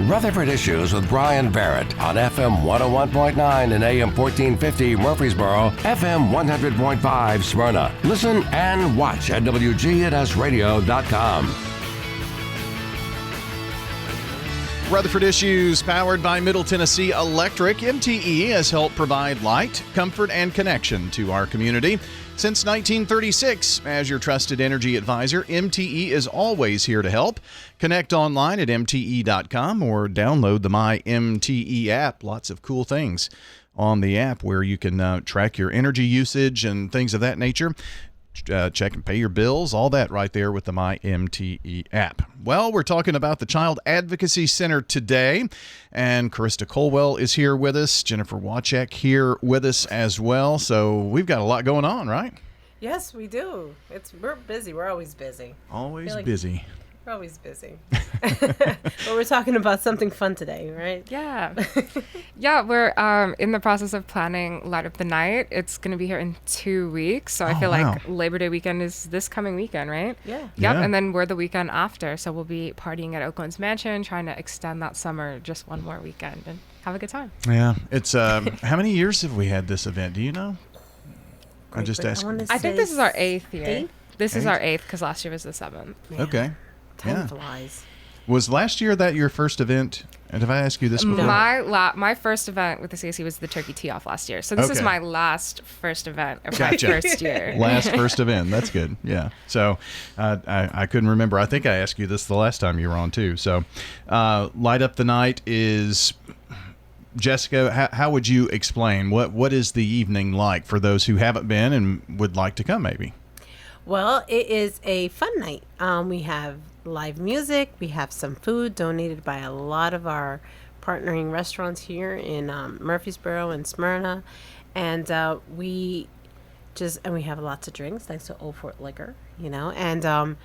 Rutherford Issues with Bryan Barrett on FM 101.9 and AM 1450 Murfreesboro, FM 100.5 Smyrna. Listen and watch at WGNSradio.com. Rutherford Issues, powered by Middle Tennessee Electric. MTE has helped provide light, comfort, and connection to our community. Since 1936, as your trusted energy advisor, MTE is always here to help. Connect online at MTE.com or download the My MTE app. Lots of cool things on the app where you can track your energy usage and things of that nature. Check and pay your bills, all that right there with the My MTE app. Well, we're talking about the Child Advocacy Center today, and Karista Colwell is here with us. Jennifer Wauchek here with us as well. So we've got a lot going on, right? Yes, we do. We're busy. We're always busy. Always busy. We're always busy. But we're talking about something fun today, right? Yeah. Yeah, we're in the process of planning Light Up the Night. It's going to be here in 2 weeks. So I feel like Labor Day weekend is this coming weekend, right? Yeah. Yep. Yeah. And then we're the weekend after. So we'll be partying at Oaklands Man, trying to extend that summer just one more weekend and have a good time. Yeah. It's how many years have we had this event? Do you know? I just asked. I think this is our 8th year. Eighth? This is our 8th because last year was the 7th. Man, Okay. Time flies. Was last year that your first event? And have I asked you this before? No. My first event with the CAC was the Turkey Tee-Off last year. So this is my last first event of my first year. Last first event. That's good. Yeah. So I couldn't remember. I think I asked you this the last time you were on too. So Light Up the Night is... Jessica, how would you explain what is the evening like for those who haven't been and would like to come maybe? Well, it is a fun night. We have live music. We have some food donated by a lot of our partnering restaurants here in Murfreesboro and Smyrna. And we have lots of drinks thanks to Old Fort Liquor, and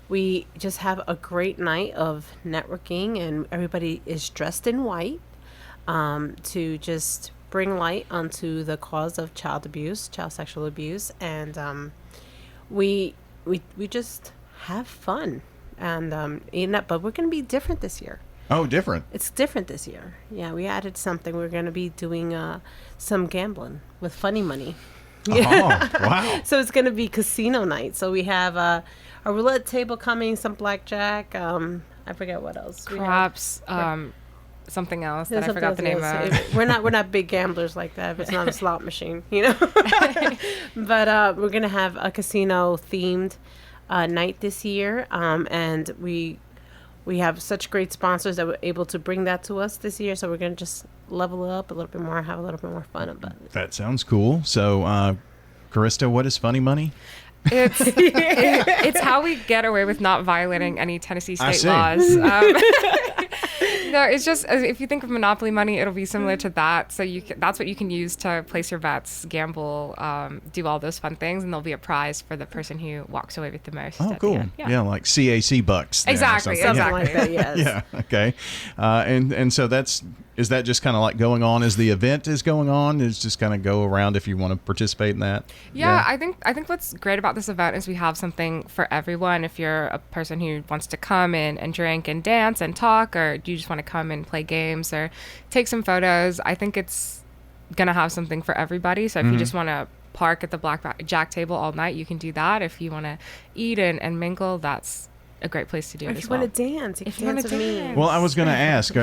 we just have a great night of networking, and everybody is dressed in white to just bring light onto the cause of child sexual abuse. And we just have fun and but we're going to be different this year. Oh, different. It's different this year. Yeah, we added something. We're going to be doing some gambling with funny money. Oh, wow. So it's going to be casino night. So we have a roulette table coming, some blackjack. I forget what else. Craps, something else that I forgot the name of. We're not big gamblers like that. If it's not a slot machine, But we're gonna have a casino themed night this year, and we have such great sponsors that were able to bring that to us this year. So we're gonna just level up a little bit more, have a little bit more fun about it. That sounds cool. So, Karista, what is funny money? It's how we get away with not violating any Tennessee state laws. No, it's just, if you think of Monopoly money, it'll be similar to that. So that's what you can use to place your bets, gamble, do all those fun things, and there'll be a prize for the person who walks away with the most. Oh, cool. Yeah, like CAC bucks. Exactly. Something like that, yes. Yeah, okay. And so is that just kind of like going on as the event is going on? Is just kind of go around if you want to participate in that? Yeah, I think what's great about this event is we have something for everyone. If you're a person who wants to come in and drink and dance and talk, or you just want to come and play games or take some photos, I think it's going to have something for everybody. So if you just want to park at the Blackjack table all night, you can do that. If you want to eat and mingle, that's a great place to do it as well. If you want to dance, you can dance with me. Well, I was going to ask,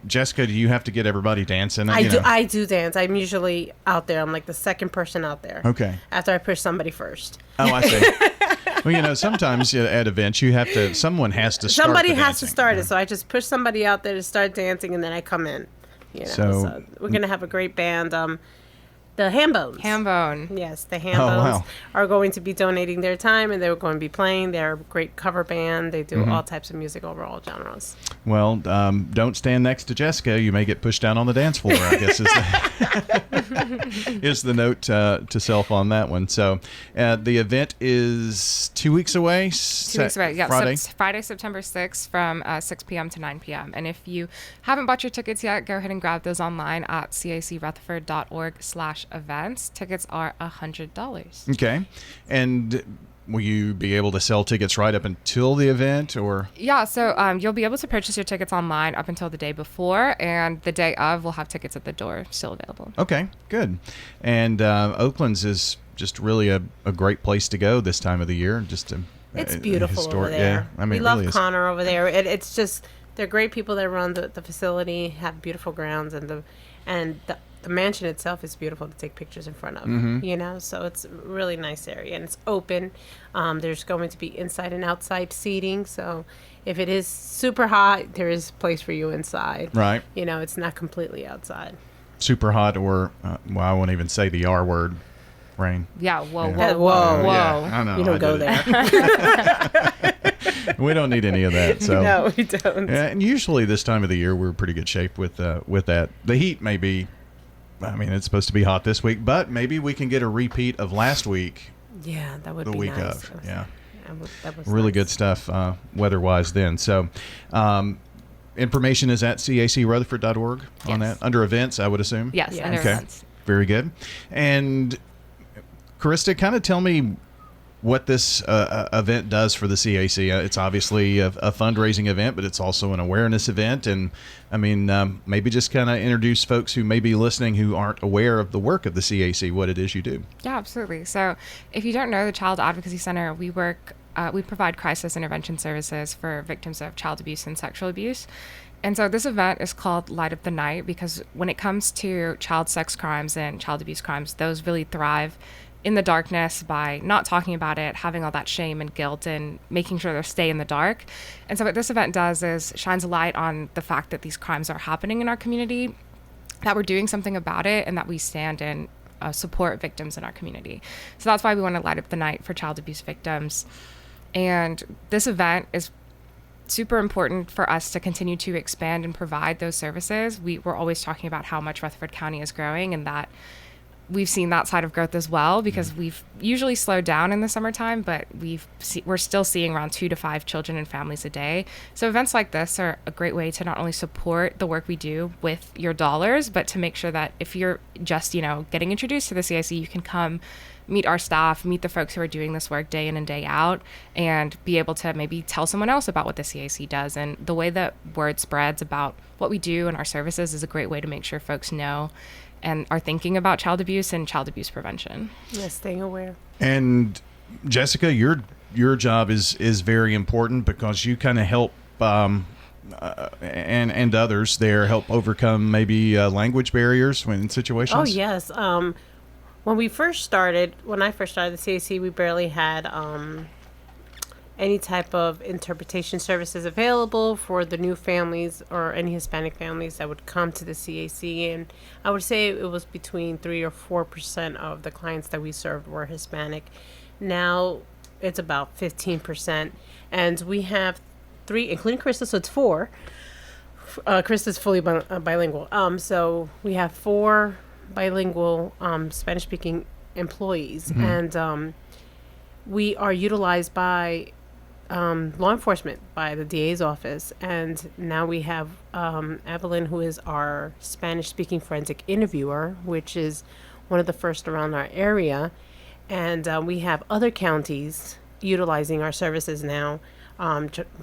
Jessica, do you have to get everybody dancing? I do dance. I'm usually out there. I'm like the second person out there. Okay. After I push somebody first. Oh, I see. Well, sometimes at events someone has to start Somebody the has dancing. to start it. So I just push somebody out there to start dancing, and then I come in. So we're going to have a great band. The Hambones. Hambone. Yes, the Hambones are going to be donating their time, and they're going to be playing. They're a great cover band. They do all types of music over all genres. Well, don't stand next to Jessica. You may get pushed down on the dance floor, I guess is the note to self on that one. So the event is 2 weeks away? 2 weeks away, yeah. Friday? Friday, September 6th from 6 p.m. to 9 p.m. And if you haven't bought your tickets yet, go ahead and grab those online at cacrutherford.org/events. Tickets are $100. Okay. And will you be able to sell tickets right up until the event, or? Yeah, so you'll be able to purchase your tickets online up until the day before, and the day of, we'll have tickets at the door still available. Okay, good. And Oakland's is just really a great place to go this time of the year. It's beautiful over there. Yeah, I mean, we it love really is. Connor over there. It's just, they're great people that run the facility, have beautiful grounds, and the mansion itself is beautiful to take pictures in front of, so it's a really nice area, and it's open. There's going to be inside and outside seating, so if it is super hot, there is place for you inside. Right. It's not completely outside. Super hot, or, I won't even say the R word, rain. Yeah, whoa. Yeah, I know. You don't go there. We don't need any of that. So. No, we don't. Yeah, and usually this time of the year, we're in pretty good shape with that. The heat may be, it's supposed to be hot this week, but maybe we can get a repeat of last week. Yeah, that would be the week nice. of. Yeah. That was really nice. good stuff weather-wise then. So information is at cacrutherford.org on Yes. that. Under events, I would assume? Yes, Yes. under Okay. events. Very good. And Karista, kind of tell me what this event does for the CAC. It's obviously a fundraising event, but it's also an awareness event. And maybe just kind of introduce folks who may be listening who aren't aware of the work of the CAC, what it is you do. Yeah, absolutely. So if you don't know the Child Advocacy Center, we provide crisis intervention services for victims of child abuse and sexual abuse. And so this event is called Light Up the Night because when it comes to child sex crimes and child abuse crimes, those really thrive in the darkness by not talking about it, having all that shame and guilt, and making sure they stay in the dark. And so what this event does is shines a light on the fact that these crimes are happening in our community, that we're doing something about it, and that we stand and support victims in our community. So that's why we want to light up the night for child abuse victims. And this event is super important for us to continue to expand and provide those services. We're always talking about how much Rutherford County is growing, and that we've seen that side of growth as well, because we've usually slowed down in the summertime, but we're still seeing around 2 to 5 children and families a day. So events like this are a great way to not only support the work we do with your dollars, but to make sure that if you're just, getting introduced to the CIC, you can come meet our staff, meet the folks who are doing this work day in and day out, and be able to maybe tell someone else about what the CIC does. And the way that word spreads about what we do and our services is a great way to make sure folks know and are thinking about child abuse and child abuse prevention. Yes, staying aware. And Jessica, your job is very important because you kind of help and others there help overcome maybe language barriers in situations. Oh yes. When I first started the CAC, we barely had any type of interpretation services available for the new families or any Hispanic families that would come to the CAC. And I would say it was between 3 or 4% of the clients that we served were Hispanic. Now it's about 15%. And we have 3, including Karista, so it's 4. Karista's fully bilingual. So we have 4 bilingual Spanish-speaking employees. Mm-hmm. And we are utilized by law enforcement, by the DA's office, and now we have Evelyn, who is our Spanish-speaking forensic interviewer, which is one of the first around our area, and we have other counties utilizing our services now.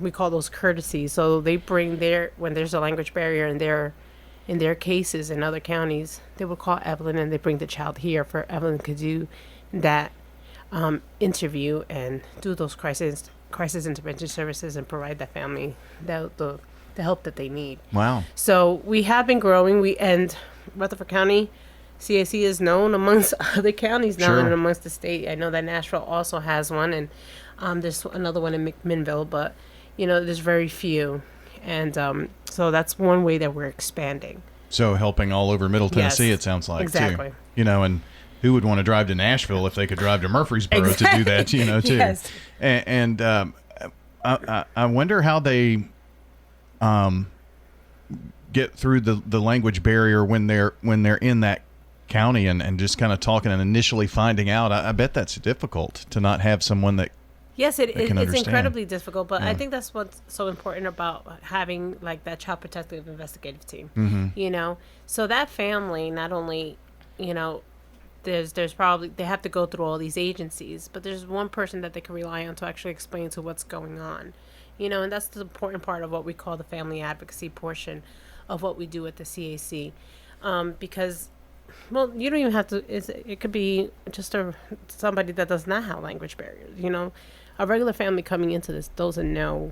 We call those courtesies. So they bring when there's a language barrier in their cases in other counties, they would call Evelyn and they bring the child here for Evelyn to do that interview and do those crisis intervention services and provide that family the help that they need. Wow. So we have been growing. And Rutherford County CAC is known amongst other counties now. Sure. And amongst the state. I know that Nashville also has one, and there's another one in McMinnville, but there's very few. And so that's one way that we're expanding. So helping all over Middle Tennessee, Yes, it sounds like, exactly. too. And who would want to drive to Nashville if they could drive to Murfreesboro to do that, too. Yes. And I wonder how they get through the language barrier when they're in that county and just kind of talking and initially finding out. I bet that's difficult to not have someone that Yes, can it's understand. incredibly difficult, but Yeah. I think that's what's so important about having like that child protective investigative team. Mm-hmm. So that family not only, there's probably, they have to go through all these agencies, but there's one person that they can rely on to actually explain to what's going on, and that's the important part of what we call the family advocacy portion of what we do at the CAC, because, well, you don't even have to, it could be just somebody that does not have language barriers, a regular family coming into this doesn't know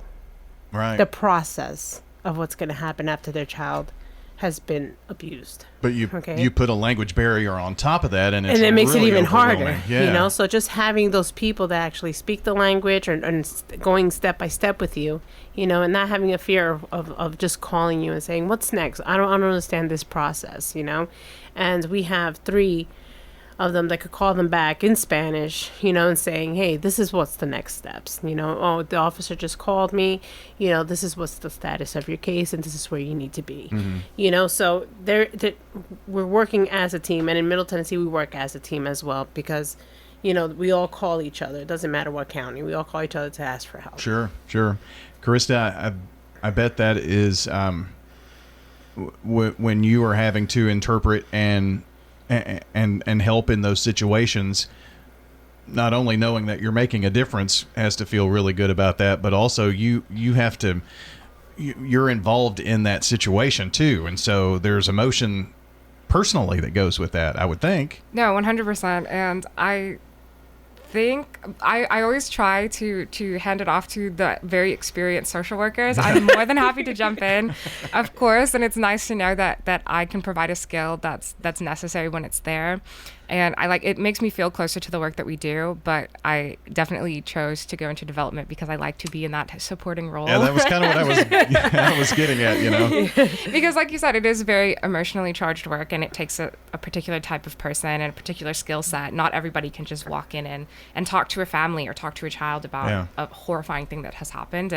the process of what's going to happen after their child has been abused. But you put a language barrier on top of that, and it makes really it even harder. Yeah. So just having those people that actually speak the language and going step by step with you, and not having a fear of just calling you and saying, "What's next? I don't understand this process," And we have 3 of them that could call them back in Spanish, and saying, "Hey, this is what's the next steps. Oh, the officer just called me. This is what's the status of your case, and this is where you need to be." So we're working as a team, and in Middle Tennessee, we work as a team as well because, we all call each other. It doesn't matter what county. We all call each other to ask for help. Sure. Karista, I bet that is when you are having to interpret and help in those situations, not only knowing that you're making a difference has to feel really good about that, but also you have to, you're involved in that situation too, and so there's emotion personally that goes with that, I would think. No, 100%. And I think I always try to hand it off to the very experienced social workers. I'm more than happy to jump in, of course, and it's nice to know that I can provide a skill that's necessary when it's there. And it makes me feel closer to the work that we do, but I definitely chose to go into development because I like to be in that supporting role. Yeah, that was kind of what I was getting at, Because like you said, it is very emotionally charged work, and it takes a particular type of person and a particular skill set. Not everybody can just walk in and talk to a family or talk to a child about a horrifying thing that has happened.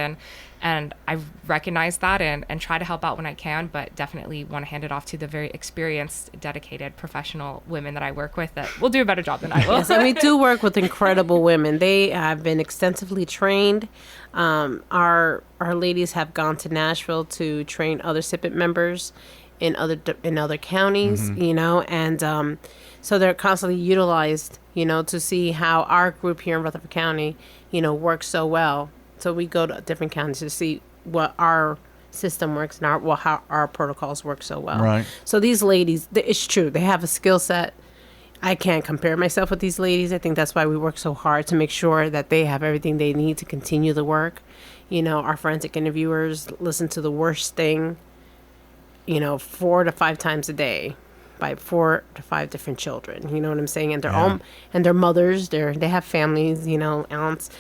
And I recognize that and try to help out when I can, but definitely want to hand it off to the very experienced, dedicated, professional women that I work with that will do a better job than I will. Yes, and we do work with incredible women. They have been extensively trained. Our ladies have gone to Nashville to train other SIPP members in other counties, and so they're constantly utilized, to see how our group here in Rutherford County, works so well. So we go to different counties to see what our system works and how our protocols work so well. Right. So these ladies, it's true, they have a skill set. I can't compare myself with these ladies. I think that's why we work so hard to make sure that they have everything they need to continue the work. Our forensic interviewers listen to the worst thing, 4 to 5 times a day by 4 to 5 different children. You know what I'm saying? And their mothers, they have families, aunts.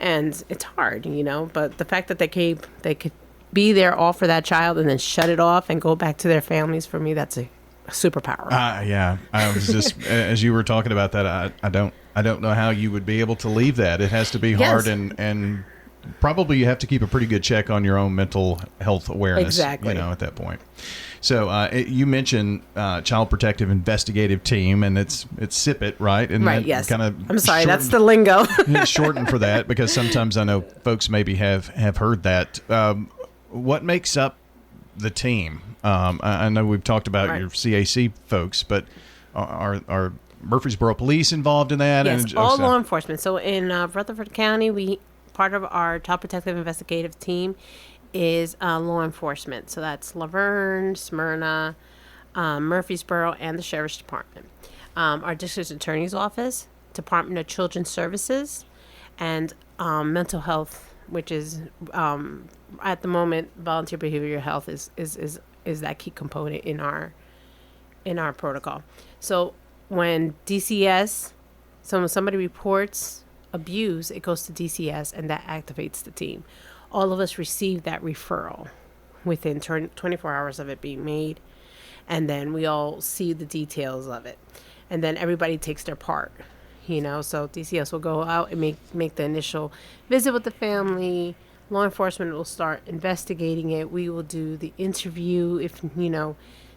And it's hard, but the fact that they could be there all for that child and then shut it off and go back to their families, for me, that's a superpower. Yeah, I was just as you were talking about that, I don't know how you would be able to leave that. It has to be hard, and probably you have to keep a pretty good check on your own mental health awareness. Exactly. At that point. So you mentioned Child Protective Investigative Team, and it's SIPP, right? And right. Yes. I'm sorry, that's the lingo. lingo. Shortened for that, because sometimes I know folks maybe have heard that. What makes up the team? I know we've talked about your CAC folks, but are Murfreesboro Police involved in that? Yes, all law enforcement. So in Rutherford County, part of our Child Protective Investigative Team is law enforcement. So that's Laverne, Smyrna, Murfreesboro, and the Sheriff's Department. Our District Attorney's Office, Department of Children's Services, and mental health, which is at the moment volunteer behavioral health is that key component in our protocol. So when DCS, so when somebody reports abuse, it goes to DCS, and that activates the team. All of us receive that referral within 24 hours of it being made, and then we all see the details of it, and then everybody takes their part, so DCS will go out and make the initial visit with the family. Law enforcement will start investigating it. We will do the interview if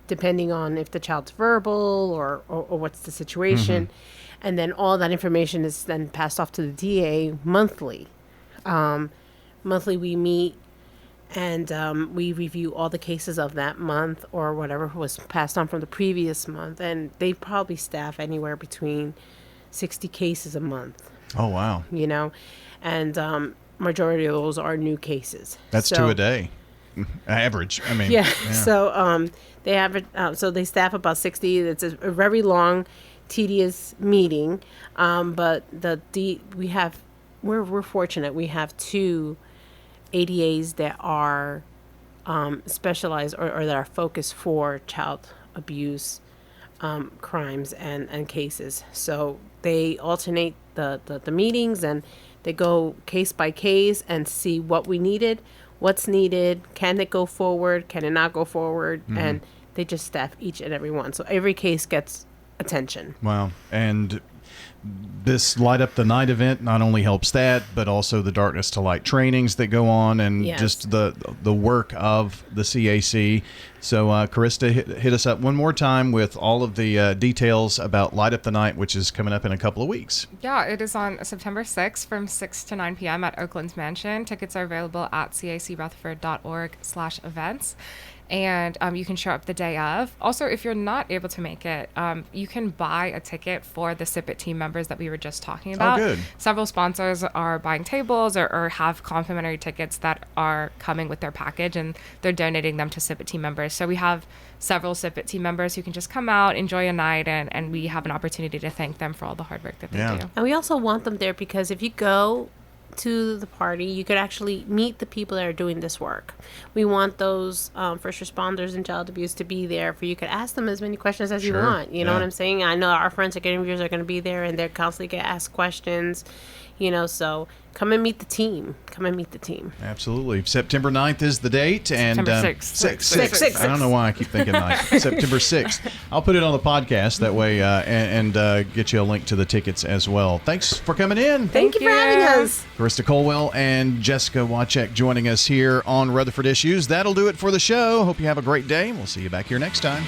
depending on if the child's verbal or what's the situation, and then all that information is then passed off to the DA monthly. Monthly we meet And we review all the cases of that month or whatever was passed on from the previous month. And they probably staff anywhere between 60 cases a month. Oh, wow. You know, and majority of those are new cases. That's 2 a day. Average. I mean, yeah. So they average. So they staff about 60. It's a very long, tedious meeting. But we're fortunate. We have 2 ADAs that are specialized or that are focused for child abuse crimes and cases. So they alternate the meetings, and they go case by case and see what we needed, what's needed, can it go forward, can it not go forward, and they just staff each and every one. So every case gets attention. Wow. And this Light Up the Night event not only helps that, but also the Darkness to Light trainings that go on, and just the work of the CAC. So, Karista, hit us up one more time with all of the details about Light Up the Night, which is coming up in a couple of weeks. Yeah, it is on September 6th from 6 to 9 p.m. at Oaklands Man. Tickets are available at cacrutherford.org/events. And you can show up the day of. Also, if you're not able to make it, you can buy a ticket for the Sip It team members that we were just talking about. Oh, good. Several sponsors are buying tables or have complimentary tickets that are coming with their package, and they're donating them to Sip It team members. So we have several Sip It team members who can just come out, enjoy a night, and we have an opportunity to thank them for all the hard work that they do. And we also want them there because if you go to the party, you could actually meet the people that are doing this work. We want those first responders and child abuse to be there for you. Could ask them as many questions as you want. You know what I'm saying? I know our forensic interviewers are going to be there, and they're constantly going to ask questions. You know, so come and meet the team. Come and meet the team. Absolutely. September 9th is the date. And September 6th. 6th. I don't know why I keep thinking 9th. September 6th. I'll put it on the podcast that way and get you a link to the tickets as well. Thanks for coming in. Thank you for having us. Karista Colwell and Jessica Wauchek joining us here on Rutherford Issues. That'll do it for the show. Hope you have a great day. We'll see you back here next time.